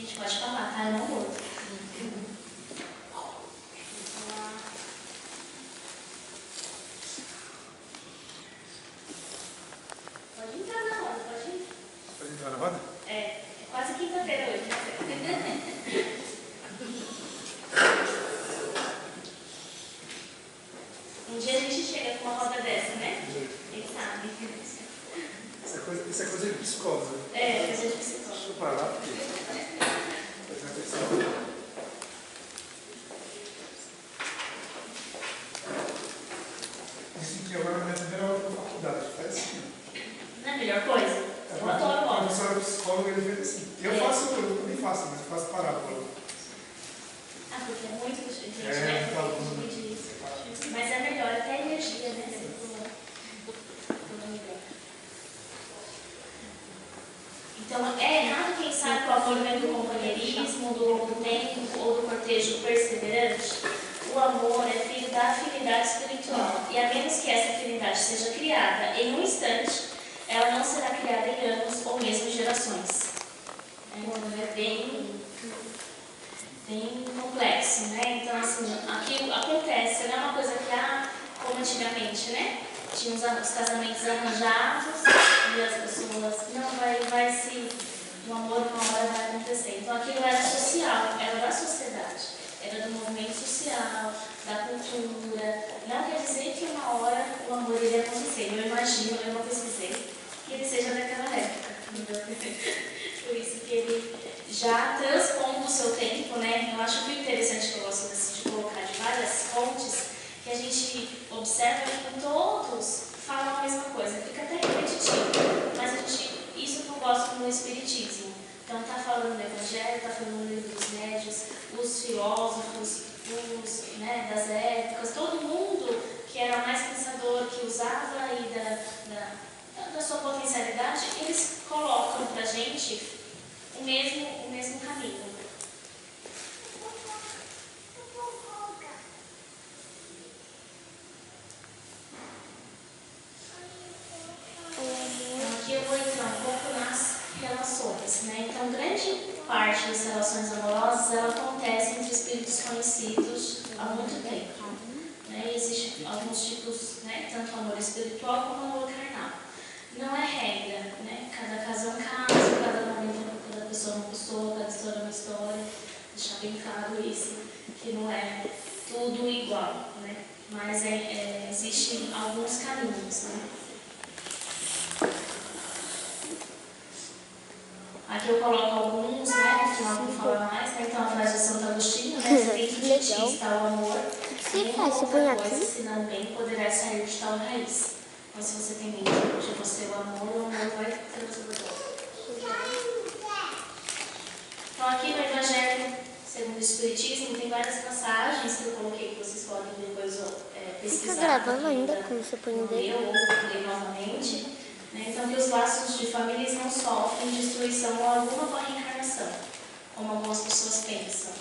Gente, pode falar, tá? Eu não vou. Pode entrar na roda, pode ir. Pode entrar na roda? É quase quinta-feira hoje, né? Um dia a gente chega com uma roda dessa, né? Quem sabe? Isso é coisa de psicólogo. É, coisa de psicólogo. Deixa eu parar porque... Presta atenção. Dizem que agora na minha primeira aula da faculdade. Faz assim. Não é a melhor coisa? Eu adoro A bola. professora psicóloga, ele fez assim. Eu também faço, mas eu faço parábola. Ah, porque é muito gente, É, né? muito aluno. Muito disso. Mas é melhor, até a energia, né? Então, é errado pensar que o amor vem do companheirismo, do longo tempo ou do cortejo perseverante. O amor é filho da afinidade espiritual. E a menos que essa afinidade seja criada em um instante, ela não será criada em anos ou mesmo gerações. Então, é bem complexo, né? Então, assim, aquilo acontece, não é uma coisa que, como antigamente, né? Tinha os casamentos arranjados e as pessoas, não, o amor uma hora vai acontecer. Então, aquilo era social, era da sociedade, era do movimento social, da cultura. Não quer dizer que uma hora o amor iria acontecer. Eu imagino, eu não pesquisei, que ele seja daquela época. Por isso que ele já transpondo o seu tempo, né? Eu acho muito interessante que eu gosto de colocar de várias fontes, que a gente observa que todos falam a mesma coisa, fica até repetitivo, mas isso que eu gosto no Espiritismo. Então está falando do Evangelho, está falando do livro dos médios, os filósofos, né, das épocas, todo mundo que era mais pensador, que usava aí da sua potencialidade, eles colocam para a gente o mesmo caminho. Então, aqui eu vou entrar um pouco nas relações, né? Então, grande parte das relações amorosas, ela acontece entre espíritos conhecidos há muito tempo. Né? Existem alguns tipos, né? Tanto amor espiritual como amor carnal. Não é regra, né? Cada caso é um caso, cada momento, cada pessoa é uma pessoa, cada história é uma história. Deixar bem claro isso, que não é tudo igual, né? Mas existem alguns caminhos, né? Aqui eu coloco alguns, né? No final não fala mais, né? Então a frase de Santo Agostinho, né? Se dentro de ti está o amor, nenhuma outra coisa, senão bem, poderá sair de tal raiz. Mas se você tem dentro de você o amor vai transbordar. Então aqui no Evangelho segundo o Espiritismo tem várias passagens que eu coloquei que vocês podem depois pesquisar. Está gravando ainda com você põe o dedo? Ou ler novamente. Né? Então que os laços de famílias não sofrem destruição alguma com a reencarnação, como algumas pessoas pensam.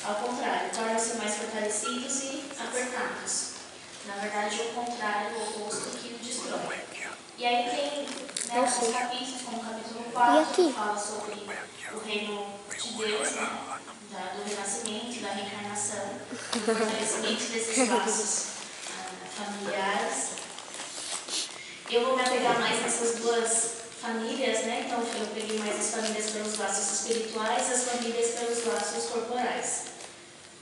Ao contrário, tornam-se mais fortalecidos e apertados. Na verdade, o contrário, o oposto que o destrói. E aí tem, né, alguns capítulos, como o capítulo 4, que fala sobre o reino de Deus, né, do renascimento, da reencarnação, do fortalecimento desses laços familiares. Eu vou me apegar mais nessas duas famílias, né? Então eu peguei mais as famílias pelos laços espirituais e as famílias pelos laços corporais.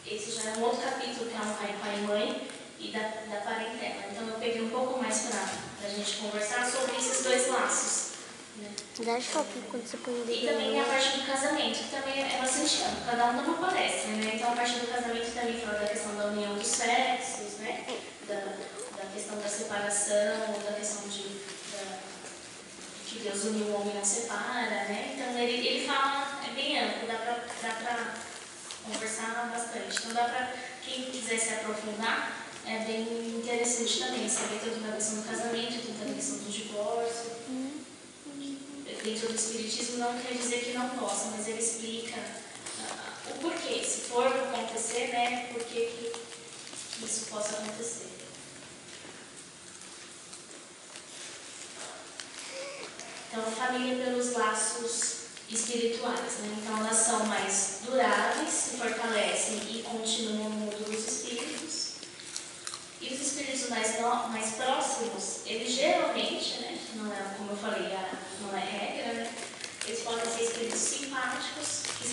Esse já é um outro capítulo, que é um pai e mãe, e da parentela. Então eu peguei um pouco mais para a gente conversar sobre esses dois laços. Né? Dá choque quando você põe o dedo. E também tem a parte do casamento, que também é bastante amplo, cada um dá uma palestra, né? Então a parte do casamento também fala da questão da união dos sexos, né? Da questão da separação, da questão de que Deus uniu o homem e não separa, né? Então ele fala, é bem amplo, dá para conversar bastante. Então dá para quem quiser se aprofundar, é bem interessante também, saber tudo da questão do casamento, tudo da questão do divórcio. Dentro do Espiritismo não quer dizer que não possa, mas ele explica o porquê, se for acontecer, né, por que isso possa acontecer. Então, a família pelos laços espirituais, né? Então elas são mais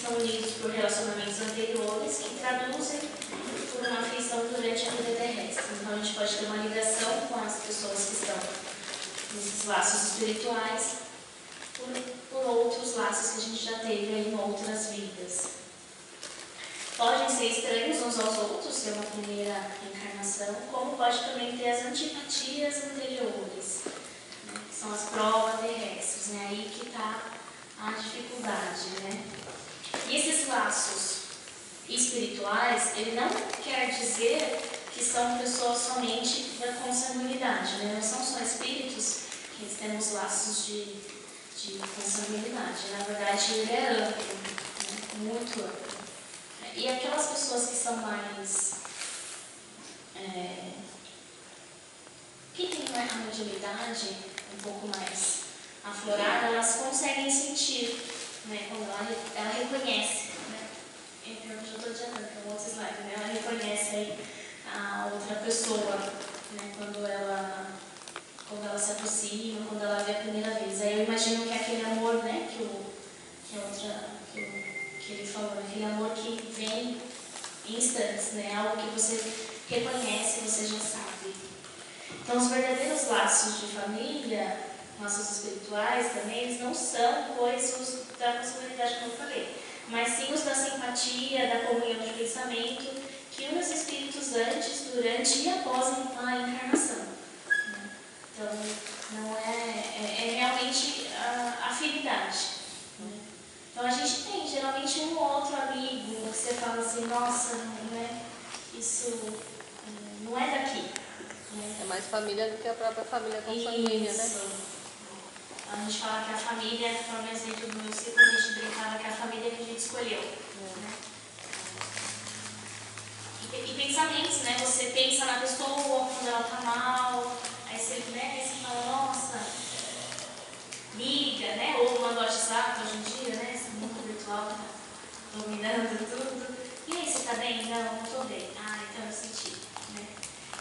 estão unidos por relacionamentos anteriores que traduzem por uma afeição durante a vida terrestre. Então a gente pode ter uma ligação com as pessoas que estão nesses laços espirituais por outros laços que a gente já teve aí em outras vidas. Podem ser estranhos uns aos outros, ser uma primeira encarnação, como pode também ter as antipatias anteriores, né, que são as provas terrestres, né, aí que está a dificuldade, né. E esses laços espirituais, ele não quer dizer que são pessoas somente da consanguinidade, né, não são só espíritos que temos laços de consanguinidade, na verdade ele é amplo, né, muito amplo. E aquelas pessoas que são mais, que têm a mediunidade um pouco mais aflorada, elas conseguem sentir, né, quando ela reconhece, né, eu já estou adiantando, que é um outro slide, né, ela reconhece aí a outra pessoa, né, quando ela se aproxima, quando ela vê a primeira vez. Aí eu imagino que aquele amor, né, que ele falou, aquele amor que vem em instantes, né? Algo que você reconhece, você já sabe. Então, os verdadeiros laços de família, laços espirituais também, eles não são coisas da possibilidade, como eu falei, mas sim os da simpatia, da comunhão de pensamento, que unem os espíritos antes, durante e após a encarnação. Né? Então, não é realmente a afinidade. Então a gente tem geralmente um ou outro amigo que você fala assim, nossa, né, isso não é daqui. Né? É mais família do que a própria família consanguínea, né? A gente fala que a família, pelo menos dentro do meu ciclo, a gente brincava que é a família que a gente escolheu. Né? E pensamentos, né? Você pensa na pessoa quando ela tá mal, aí você, né, você fala, nossa, liga, né? Ou manda WhatsApp hoje em dia, né? Esse mundo virtual tá dominando tudo. E aí, você tá bem? Não tô bem. Ah, então eu senti, né?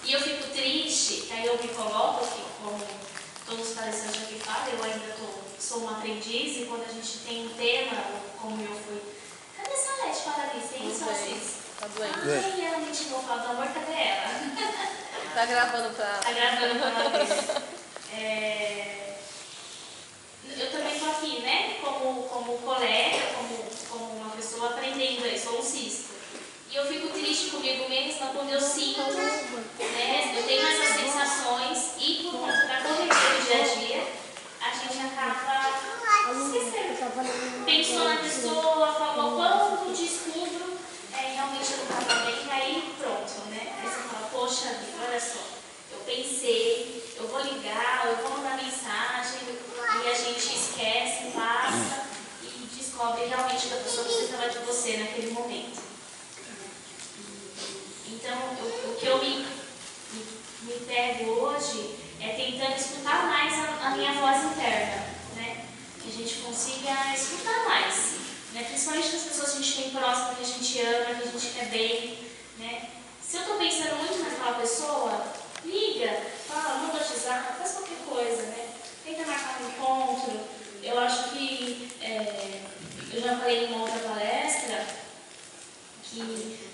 E eu fico triste, aí eu me coloco, como todos os palestrantes aqui falam, eu ainda sou uma aprendiz, e quando a gente tem um tema, como eu fui, cadê essa Salete? Parabéns, tem isso vocês? Tá doente. Ai, ela me tirou o do amor, cadê ela? Tá gravando pra... Tá gravando pra ela ver. Eu também estou aqui, né, como colega, como uma pessoa aprendendo aí, sou um cisto. E eu fico triste comigo mesma quando eu sinto, né, eu tenho essas sensações e por conta da correria do dia a dia, a gente acaba esquecendo. Pensou na pessoa, falou, quando descubro, realmente eu não estava bem, aí pronto, né, aí você fala, poxa vida, olha só, eu pensei, eu vou ligar, eu vou mandar mensagem, e a gente esquece, passa e descobre realmente que a pessoa precisava de você naquele momento. Então, o que eu me pego hoje é tentando escutar mais a minha voz interna, né? Que a gente consiga escutar mais, né? Principalmente das pessoas que a gente tem próximo, que a gente ama, que a gente quer bem, né? Se eu estou pensando muito naquela pessoa, liga, fala, manda WhatsApp, faz qualquer coisa, né? Tenta marcar um encontro. Eu acho que, eu já falei em uma outra palestra, que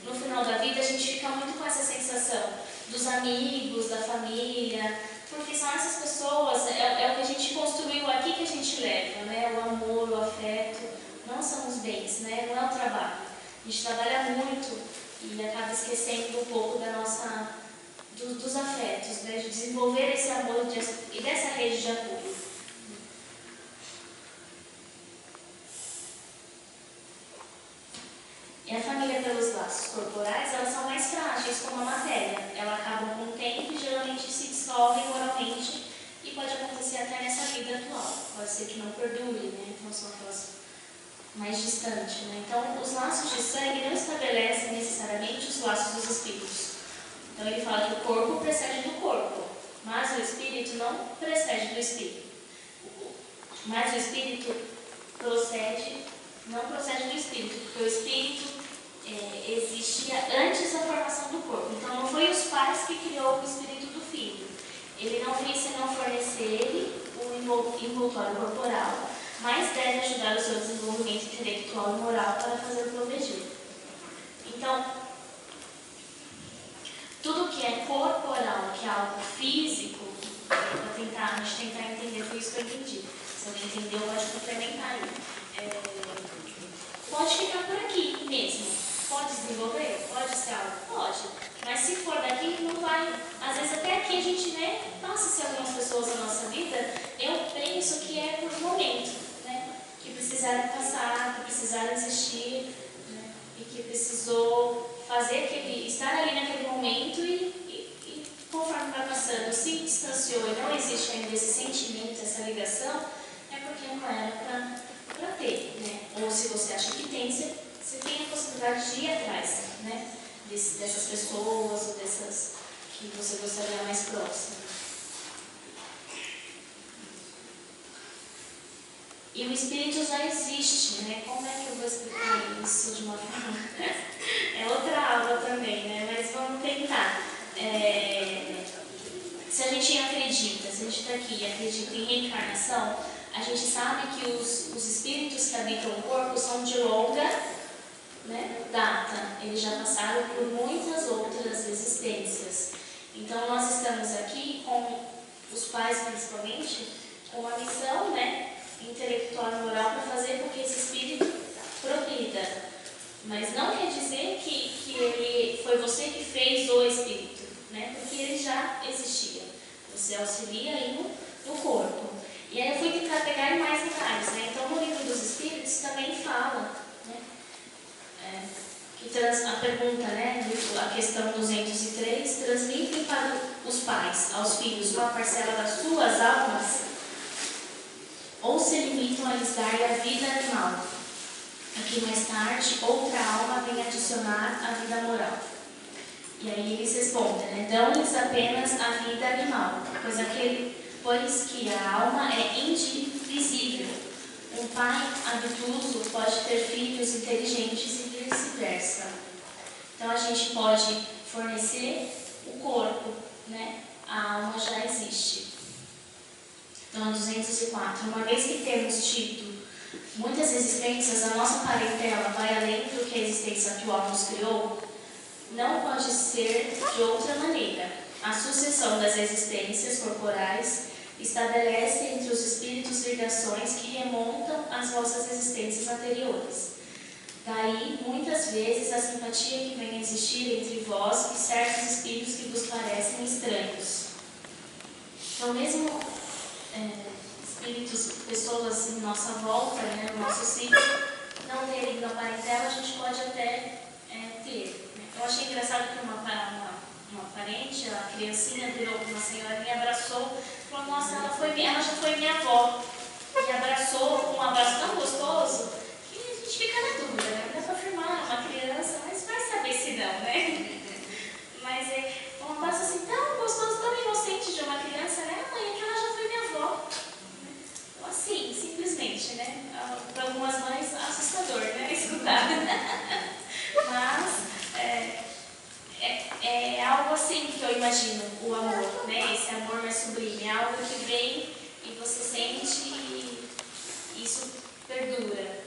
no final da vida a gente fica muito com essa sensação dos amigos, da família, porque são essas pessoas, é o que a gente construiu aqui que a gente leva, né? O amor, o afeto, não são os bens, né? Não é o trabalho. A gente trabalha muito e acaba esquecendo um pouco da nossa... dos afetos, né? De desenvolver esse amor e dessa rede de apoio. E a família pelos laços corporais, elas são mais frágeis como a matéria. Elas acabam com o tempo e geralmente se dissolvem moralmente e pode acontecer até nessa vida atual. Pode ser que não perdure, né? Então são aquelas mais distantes, né? Então os laços de sangue não estabelecem necessariamente os laços dos espíritos. Então ele fala que o corpo precede do corpo, mas o espírito não precede do espírito. Mas o espírito não procede do espírito, porque o espírito existia antes da formação do corpo. Então não foi os pais que criou o espírito do filho. Ele não fez senão fornecer ele o envoltório corporal, mais deve ajudar o seu desenvolvimento intelectual e moral para fazer progredir. Então, tudo que é corporal, que é algo físico, para tentar, a gente tentar entender, foi isso que eu entendi. Se alguém entendeu, pode complementar aí. Pode ficar por aqui mesmo. Pode desenvolver? Pode ser algo? Pode. Mas se for daqui, não vai. Às vezes até aqui a gente, né, passa-se algumas pessoas na nossa vida, eu penso que é por um momento, né? Que precisaram passar, que precisaram existir, né? E que precisou fazer estar ali naquele momento e conforme vai passando, se distanciou e não existe ainda esse sentimento, essa ligação, é porque não era para ter, né? Ou se você acha que tem, você tem a possibilidade de ir atrás, né? Dessas pessoas ou dessas que você gostaria mais próximo. E o espírito já existe, né? Como é que eu vou explicar isso de uma forma? É outra aula também, né? Mas vamos tentar. Se a gente acredita, se a gente está aqui e acredita em reencarnação, a gente sabe que os espíritos que habitam o corpo são de longa, né, data. Eles já passaram por muitas outras existências. Então, nós estamos aqui com os pais, principalmente, com uma missão, né, intelectual e moral para fazer com que esse espírito progrida. Mas não quer dizer que ele foi você que fez o espírito, né, porque ele já existia. Você auxilia aí no corpo. E aí eu fui tentar pegar mais detalhes, né? Então, no livro dos Espíritos também fala, né? A pergunta, né? A questão 203, transmitem para os pais, aos filhos, uma parcela das suas almas? Ou se limitam a lhes dar a vida animal? Aqui mais tarde, outra alma vem adicionar a vida moral. E aí eles respondem, né? Dão-lhes apenas a vida animal, pois que a alma é indivisível. Um pai habituoso pode ter filhos inteligentes e vice-versa. Então a gente pode fornecer o corpo, né? A alma já existe. Então, 204. Uma vez que temos tido muitas existências, a nossa parentela vai além do que a existência atual nos criou? Não pode ser de outra maneira. A sucessão das existências corporais estabelece entre os espíritos ligações que remontam às vossas existências anteriores. Daí, muitas vezes, a simpatia que vem a existir entre vós e certos espíritos que vos parecem estranhos. Então, mesmo espíritos, pessoas em nossa volta, né, no nosso ciclo, não terem na parentela, a gente pode até ter. Eu achei engraçado que uma parente, a criancinha virou para uma senhorinha e abraçou, falou, nossa, ela já foi minha avó. E abraçou com um abraço tão gostoso que a gente fica na dúvida, né? Dá para afirmar uma criança, mas vai saber se não, né? Mas é um abraço assim tão gostoso, tão inocente de uma criança, né? Mãe, que ela já foi minha avó. Então, assim, simplesmente, né? Para algumas mães, assustador, né? Escutar. Mas é algo assim que eu imagino o amor, né? Esse amor mais sublime, é algo que vem e você sente e isso perdura.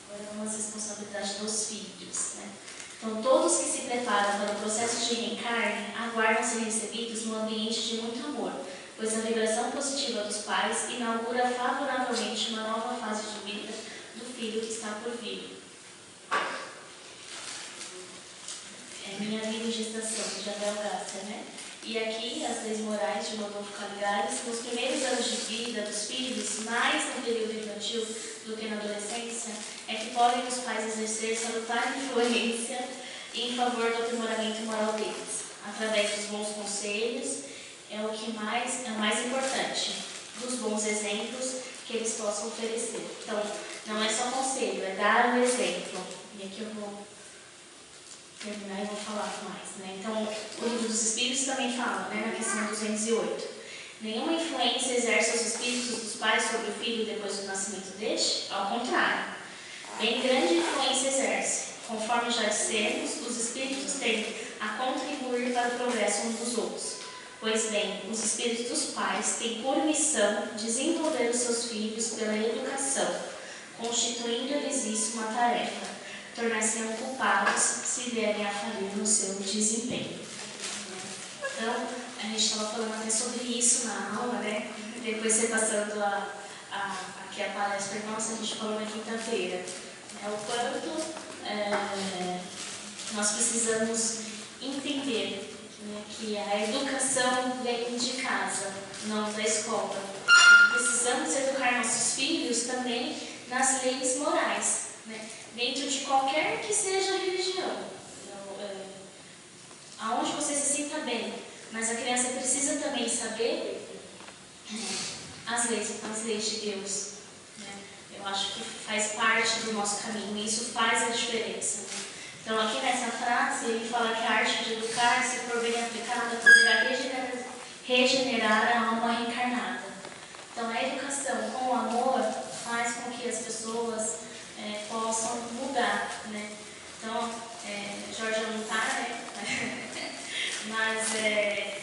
Agora é uma responsabilidade dos filhos, né? Então, todos que se preparam para o processo de reencarne aguardam ser recebidos num ambiente de muito amor, pois a vibração positiva dos pais inaugura favoravelmente uma nova fase de vida do filho que está por vir. Minha Vida em Gestação, de Abel Gássia, né? E aqui, as leis morais de Rodolfo Caligares, nos primeiros anos de vida dos filhos, mais no período infantil do que na adolescência, é que podem os pais exercer salutar influência em favor do aprimoramento moral deles. Através dos bons conselhos, é mais importante, dos bons exemplos que eles possam oferecer. Então, não é só conselho, é dar um exemplo. E aqui eu vou terminar e vou falar mais, né? Então, o Livro dos Espíritos também fala, né, na questão 208. Nenhuma influência exerce os espíritos dos pais sobre o filho depois do nascimento deste? Ao contrário, bem grande influência exerce. Conforme já dissemos, os espíritos têm a contribuir para o progresso uns dos outros. Pois bem, os espíritos dos pais têm por missão desenvolver os seus filhos pela educação, constituindo-lhes isso uma tarefa, tornar-se-ão culpados se vierem a falir no seu desempenho. Então, a gente estava falando até sobre isso na aula, né? Depois você passando aqui a palestra, nossa, a gente falou na quinta-feira, o quanto nós precisamos entender, né, que a educação vem de casa, não da escola. Precisamos educar nossos filhos também nas leis morais, né, dentro de qualquer que seja a religião, aonde você se sinta bem, mas a criança precisa também saber as leis de Deus. Né? Eu acho que faz parte do nosso caminho e isso faz a diferença. Né? Então, aqui nessa frase, ele fala que a arte de educar, se for bem aplicada, poderá regenerar a alma reencarnada. Então, a educação com amor faz com que as pessoas possam mudar. Né? Então, Jorge não está, né? Mas ele,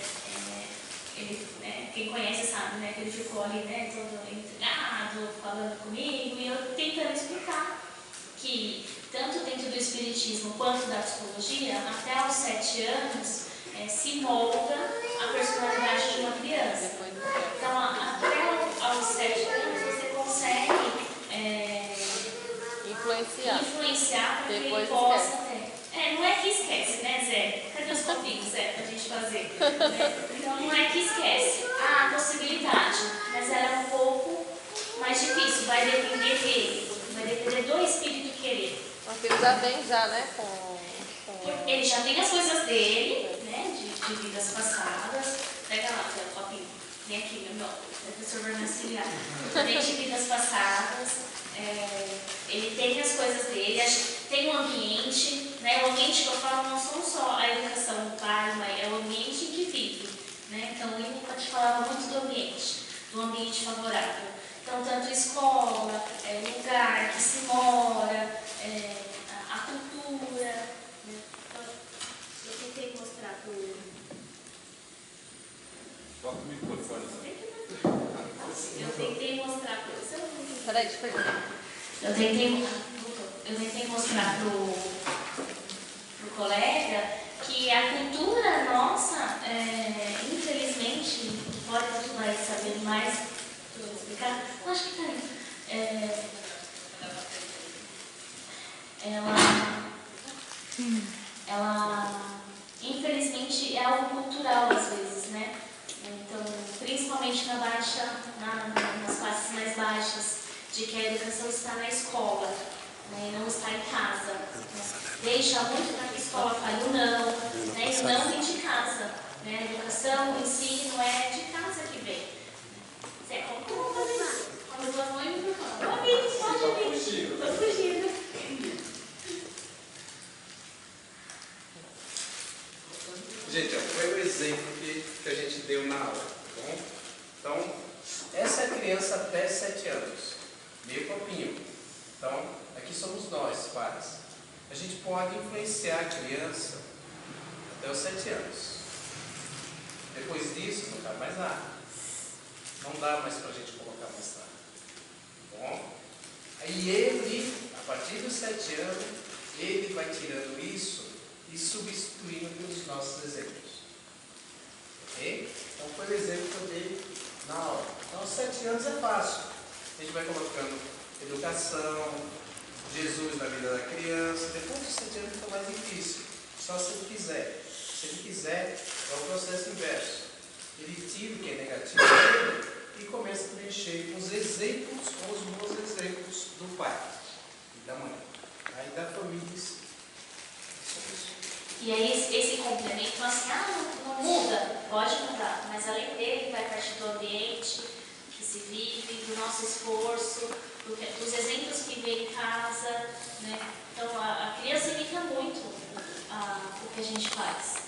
quem conhece sabe, né, que ele ficou ali, né, todo intrigado, falando comigo, e eu tentando explicar que tanto dentro do espiritismo quanto da psicologia, até aos 7 anos se molda a personalidade de uma criança. Então, até aos 7 anos você consegue influenciar para que ele possa ter. Não é que esquece, né, Zé? Cadê os copinhos, Zé, pra gente fazer? Então, não é que esquece. Há a possibilidade, mas ela é um pouco mais difícil. Vai depender dele, vai depender do espírito querer. Mas ele já vem né? Ele já tem as coisas dele, né, de vidas passadas. Pega lá, Zé, o copinho. Vem aqui, meu irmão. O professor vai me auxiliar. Tem de vidas passadas. Ele tem as coisas dele, tem um ambiente, né? O ambiente que eu falo não são só a educação do pai, mãe, é o ambiente em que vive, né? Então, o Winnicott te falava muito do ambiente favorável. Então, tanto escola, lugar que se mora, a cultura, né? Então, eu tentei mostrar para o... Bota o microfone. Eu tentei mostrar para o... Peraí, deixa eu ver. Eu tentei mostrar pro colega que a cultura nossa, infelizmente, pode ajudar a saber mais, eu vou explicar, eu acho que tá aí. Ela, infelizmente, é algo cultural às vezes, né? Então, principalmente nas classes mais baixas, de que a educação está na escola, né, e não está em casa. Né? Deixa muito para que a escola fale o não, né, e não vem de casa. Né? A educação em si não é de casa que vem. Zé, como fazer isso? Quando duas mães me falam, pode vir. Estou fugindo. Gente, foi o exemplo que a gente deu na aula, tá bom? Então, essa é a criança até 7 anos, meio copinho. Então, aqui somos nós, pais. A gente pode influenciar a criança até os 7 anos. Depois disso, não dá mais nada. Não dá mais para a gente colocar mais nada. Tá bom? Aí ele, a partir dos 7 anos, ele vai tirando isso e substituindo pelos nossos exemplos. Ok? Então foi o exemplo que eu dei na aula. Então, aos 7 anos é fácil. A gente vai colocando educação, Jesus na vida da criança. Depois dos 7 anos fica mais difícil. Só se ele quiser. Se ele quiser, é o processo inverso. Ele tira o que é negativo e começa a preencher com os exemplos, com os bons exemplos do pai e da mãe. Aí da família. E aí esse complemento, assim, não muda, pode mudar, mas além dele vai partir do ambiente que se vive, do nosso esforço, dos exemplos que vê em casa, né? Então a criança imita muito o que a gente faz.